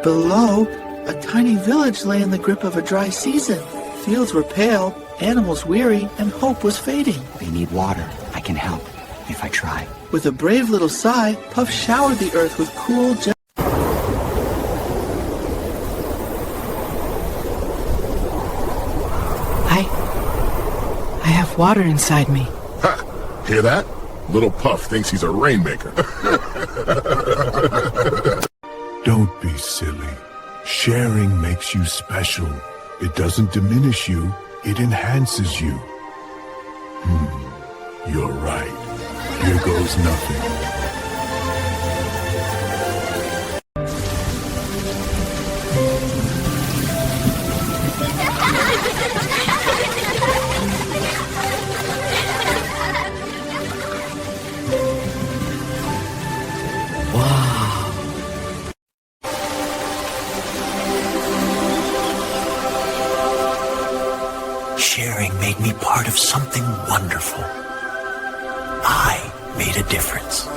Below, a tiny village lay in the grip of a dry season. Fields were pale, animals weary, and hope was fading. They need water. I can help, if I try. With a brave little sigh, Puff showered the earth with cool, gentle... I have water inside me. Ha! Hear that? Little Puff thinks he's a rainmaker. Don't be silly. Sharing makes you special. It doesn't diminish you, it enhances you. You're right. Here goes nothing. Sharing made me part of something wonderful. I made a difference.